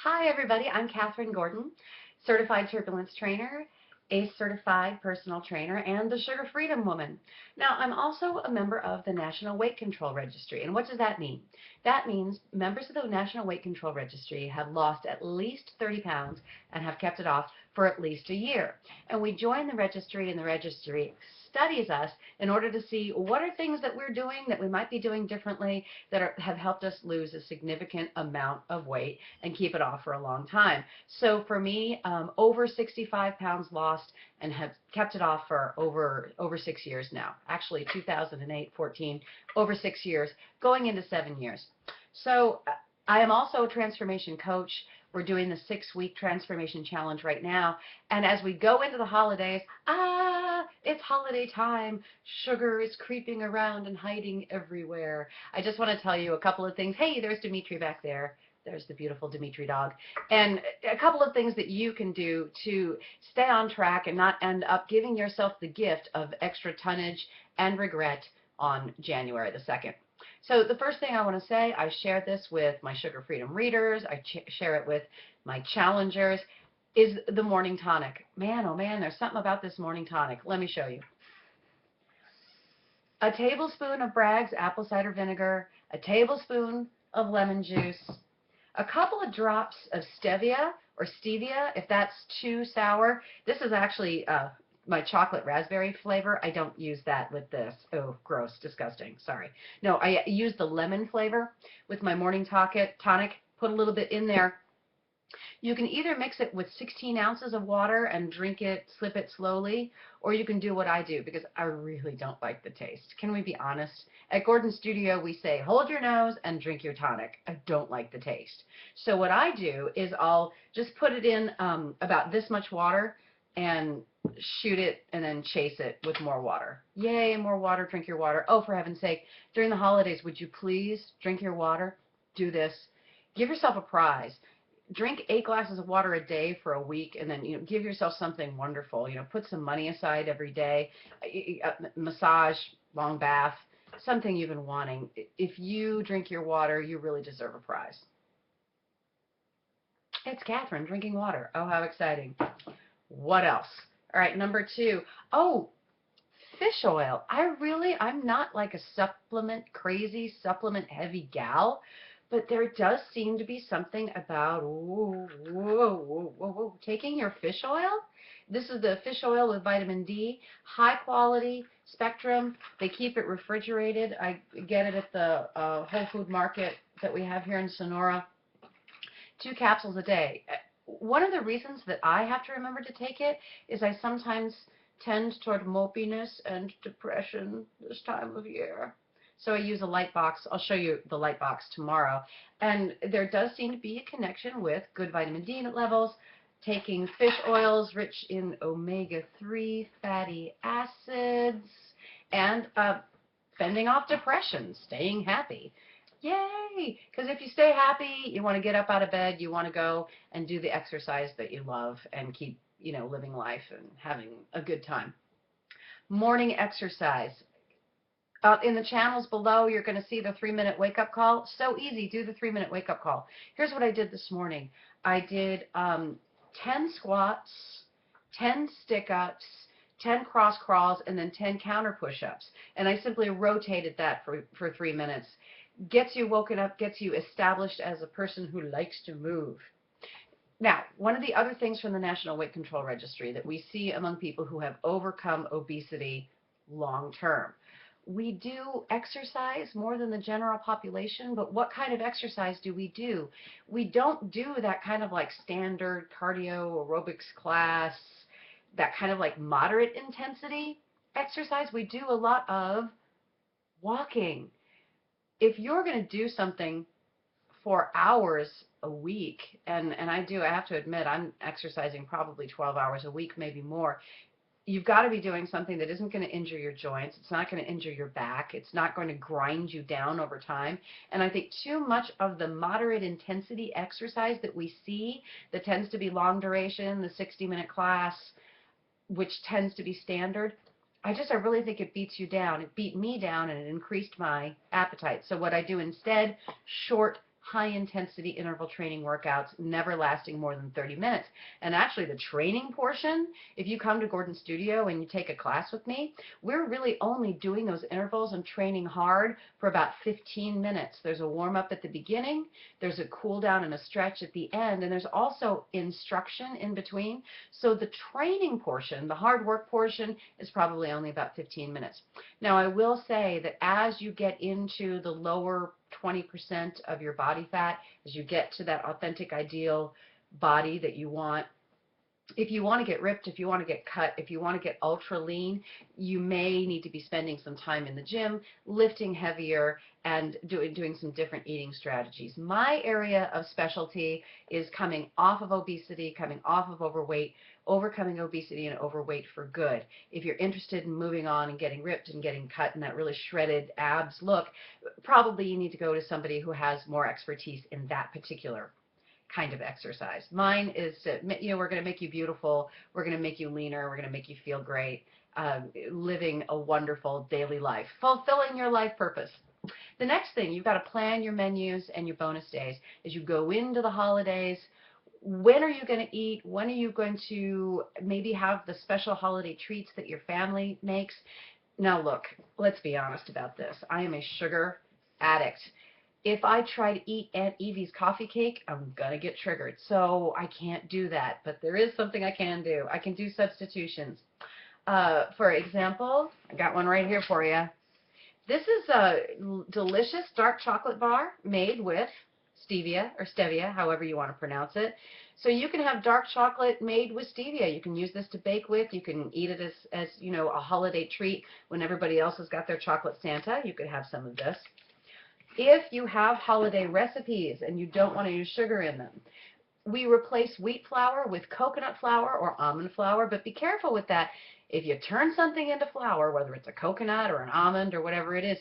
Hi everybody, I'm Katherine Gordon, certified turbulence trainer, ACE certified personal trainer, and the Sugar Freedom Woman. Now, I'm also a member of the National Weight Control Registry. And what does that mean? That means members of the National Weight Control Registry have lost at least 30 pounds and have kept it off for at least a year. And we join the registry, and the registry studies us in order to see what are things that we're doing that we might be doing differently that have helped us lose a significant amount of weight and keep it off for a long time. So for me, over 65 pounds lost and have kept it off for over 6 years now. Actually, 2008, 14, over 6 years, going into 7 years. So I am also a transformation coach. We're doing the 6-week transformation challenge right now. And as we go into the holidays, it's holiday time. Sugar is creeping around and hiding everywhere. I just want to tell you a couple of things. Hey, there's Dimitri back there. There's the beautiful Dimitri dog. And a couple of things that you can do to stay on track and not end up giving yourself the gift of extra tonnage and regret on January the 2nd. So the first thing I want to say, I share this with my Sugar Freedom readers, I share it with my challengers, is the morning tonic. Man, oh man, there's something about this morning tonic. Let me show you. A tablespoon of Braggs Apple Cider Vinegar, a tablespoon of lemon juice, a couple of drops of Stevia or Stevia if that's too sour. This is actually my chocolate raspberry flavor. I don't use that with this. Oh, gross, disgusting. Sorry. No, I use the lemon flavor with my morning tonic. Put a little bit in there. You can either mix it with 16 ounces of water and drink it, sip it slowly, or you can do what I do because I really don't like the taste. Can we be honest? At Gordon Studio, we say, hold your nose and drink your tonic. I don't like the taste. So what I do is I'll just put it in about this much water and shoot it and then chase it with more water. Yay, more water, drink your water. Oh, for heaven's sake, during the holidays, would you please drink your water? Do this. Give yourself a prize. Drink 8 glasses of water a day for a week, and then give yourself something wonderful. Put some money aside every day, massage, long bath, something you've been wanting. If you drink your water, you really deserve a prize. It's Katherine drinking water. Oh, how exciting. What else? All right, number 2. Oh, fish oil. I'm not like a crazy supplement heavy gal, but there does seem to be something about taking your fish oil. This is the fish oil with vitamin D, high quality spectrum. They keep it refrigerated. I get it at the Whole Food Market that we have here in Sonora. 2 capsules a day. One of the reasons that I have to remember to take it is I sometimes tend toward mopiness and depression this time of year. So I use a light box. I'll show you the light box tomorrow. And there does seem to be a connection with good vitamin D levels, taking fish oils rich in omega-3 fatty acids, and fending off depression, staying happy. Yay! Because if you stay happy, you want to get up out of bed, you want to go and do the exercise that you love and keep, living life and having a good time. Morning exercise. In the channels below, you're going to see the 3-minute wake-up call. So easy. Do the 3-minute wake-up call. Here's what I did this morning. I did 10 squats, 10 stick-ups, 10 cross crawls, and then 10 counter push-ups. And I simply rotated that for 3 minutes. Gets you woken up, gets you established as a person who likes to move. Now, one of the other things from the National Weight Control Registry that we see among people who have overcome obesity long-term. We do exercise more than the general population, but what kind of exercise do? We don't do that kind of like standard cardio aerobics class, that kind of like moderate intensity exercise. We do a lot of walking. If you're going to do something for hours a week, and I have to admit, I'm exercising probably 12 hours a week, maybe more. You've got to be doing something that isn't going to injure your joints. It's not going to injure your back. It's not going to grind you down over time. And I think too much of the moderate intensity exercise that we see, that tends to be long duration, the 60-minute class, which tends to be standard, I really think it beats you down. It beat me down and it increased my appetite. So what I do instead, short, high-intensity interval training workouts, never lasting more than 30 minutes. And actually, the training portion, if you come to Gordon's studio and you take a class with me, we're really only doing those intervals and training hard for about 15 minutes. There's a warm-up at the beginning, there's a cool-down and a stretch at the end, and there's also instruction in between. So the training portion, the hard work portion, is probably only about 15 minutes. Now, I will say that as you get into the lower 20% of your body fat, as you get to that authentic ideal body that you want, if you want to get ripped, if you want to get cut, if you want to get ultra lean, you may need to be spending some time in the gym, lifting heavier, and doing some different eating strategies. My area of specialty is coming off of obesity, coming off of overweight, overcoming obesity and overweight for good. If you're interested in moving on and getting ripped and getting cut and that really shredded abs look, probably you need to go to somebody who has more expertise in that particular kind of exercise. Mine is, we're going to make you beautiful, we're going to make you leaner, we're going to make you feel great, living a wonderful daily life, fulfilling your life purpose. The next thing, you've got to plan your menus and your bonus days. As you go into the holidays, when are you going to eat? When are you going to maybe have the special holiday treats that your family makes? Now look, let's be honest about this. I am a sugar addict. If I try to eat Aunt Evie's coffee cake, I'm going to get triggered. So I can't do that. But there is something I can do. I can do substitutions. For example, I got one right here for you. This is a delicious dark chocolate bar made with stevia or stevia, however you want to pronounce it. So you can have dark chocolate made with stevia. You can use this to bake with. You can eat it as you know, a holiday treat when everybody else has got their chocolate Santa. You could have some of this. If you have holiday recipes and you don't want to use sugar in them, we replace wheat flour with coconut flour or almond flour, but be careful with that. If you turn something into flour, whether it's a coconut or an almond or whatever it is,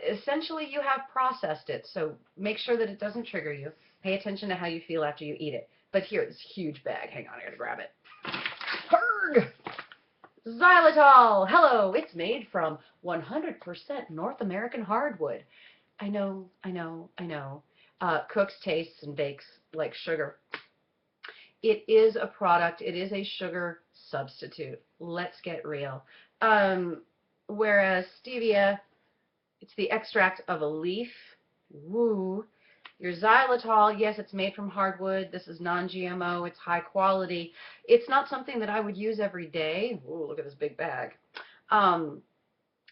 essentially you have processed it. So make sure that it doesn't trigger you. Pay attention to how you feel after you eat it. But here, this huge bag. Hang on, I gotta grab it. Herg! Xylitol! Hello! It's made from 100% North American hardwood. I know. Cooks, tastes, and bakes like sugar. It is a product. It is a sugar substitute. Let's get real. Whereas stevia, it's the extract of a leaf. Woo. Your xylitol, yes, it's made from hardwood. This is non-GMO. It's high quality. It's not something that I would use every day. Ooh, look at this big bag.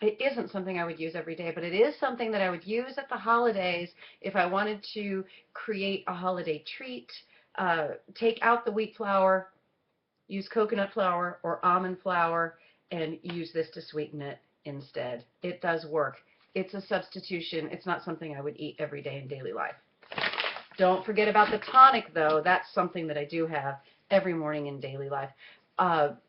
It isn't something I would use every day, but it is something that I would use at the holidays if I wanted to create a holiday treat. Take out the wheat flour, use coconut flour or almond flour, and use this to sweeten it instead. It does work. It's a substitution. It's not something I would eat every day in daily life. Don't forget about the tonic, though. That's something that I do have every morning in daily life.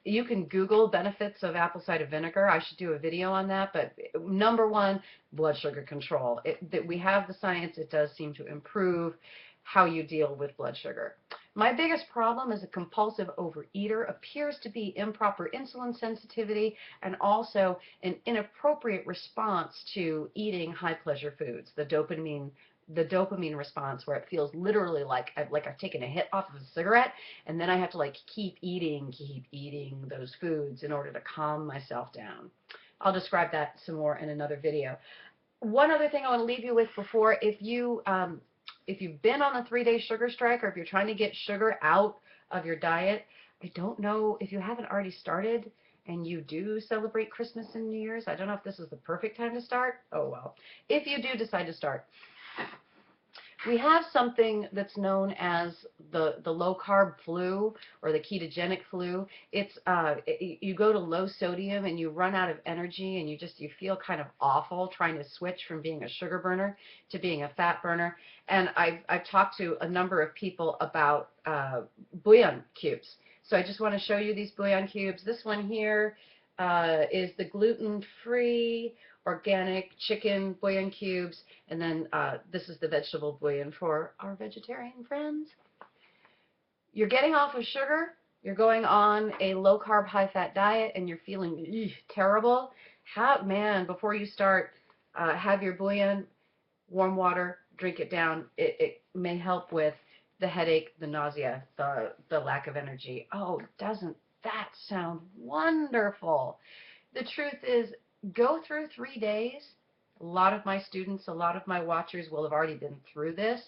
You can Google benefits of apple cider vinegar. I should do a video on that, but number one, blood sugar control. We have the science. It does seem to improve how you deal with blood sugar. My biggest problem as a compulsive overeater appears to be improper insulin sensitivity and also an inappropriate response to eating high pleasure foods, the dopamine response, where it feels literally like I've taken a hit off of a cigarette, and then I have to like keep eating those foods in order to calm myself down. I'll describe that some more in another video. One other thing I want to leave you with before, if you've been on a 3-day sugar strike, or if you're trying to get sugar out of your diet, I don't know if you haven't already started and you do celebrate Christmas and New Year's. I don't know if this is the perfect time to start. Oh well. If you do decide to start, we have something that's known as the low-carb flu or the ketogenic flu. It's you go to low sodium and you run out of energy and you feel kind of awful trying to switch from being a sugar burner to being a fat burner. And I've talked to a number of people about bouillon cubes. So I just want to show you these bouillon cubes. This one here is the gluten-free organic chicken bouillon cubes, and then this is the vegetable bouillon for our vegetarian friends. You're getting off of sugar, you're going on a low-carb, high-fat diet, and you're feeling terrible. Before you start, have your bouillon, warm water, drink it down. It may help with the headache, the nausea, the lack of energy. Oh, doesn't that sound wonderful? The truth is, go through 3 days. A lot of my students, a lot of my watchers will have already been through this,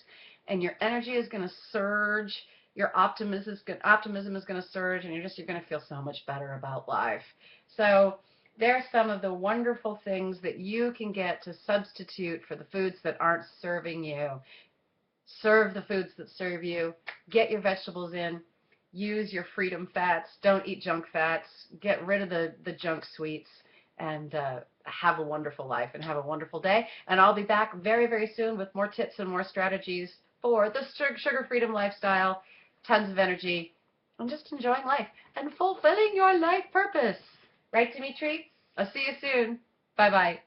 and your energy is going to surge. Your optimism is going to surge, and you're going to feel so much better about life. So there are some of the wonderful things that you can get to substitute for the foods that aren't serving you. Serve the foods that serve you. Get your vegetables in. Use your freedom fats. Don't eat junk fats. Get rid of the junk sweets, and have a wonderful life and have a wonderful day. And I'll be back very, very soon with more tips and more strategies for the sugar freedom lifestyle, tons of energy, and just enjoying life and fulfilling your life purpose. Right, Dimitri? I'll see you soon. Bye-bye.